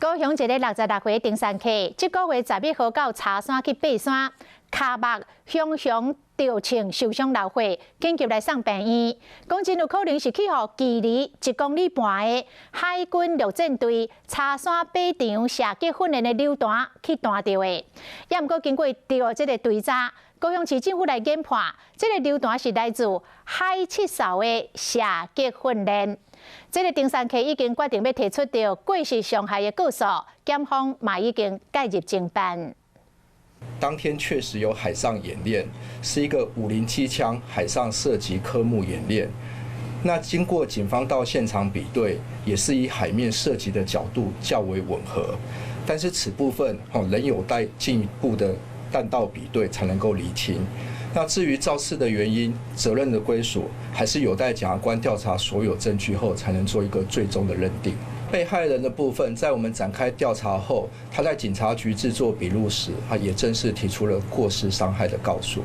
高雄一个66岁登山客，这个月11号到茶山去爬山，骹目熊熊着穿受伤流血，紧急来送病院。讲真有可能是去互距离1公里半的海军陆战队茶山靶场射击训练的流弹去弹到的。也毋过经过调这个追查，高雄市政府来研判，这个流弹是来自海七哨的射击训练。这个登山客已经决定要提出到过失伤害的告诉，检方嘛已经介入侦办。当天确实有海上演练，是一个507枪海上射击科目演练。那经过警方到现场比对，也是以海面射击的角度较为吻合，但是此部分仍有待进一步的弹道比对才能够厘清。那至于肇事的原因、责任的归属，还是有待检察官调查所有证据后，才能做一个最终的认定。被害人的部分，在我们展开调查后，他在警察局制作笔录时，也正式提出了过失伤害的告诉。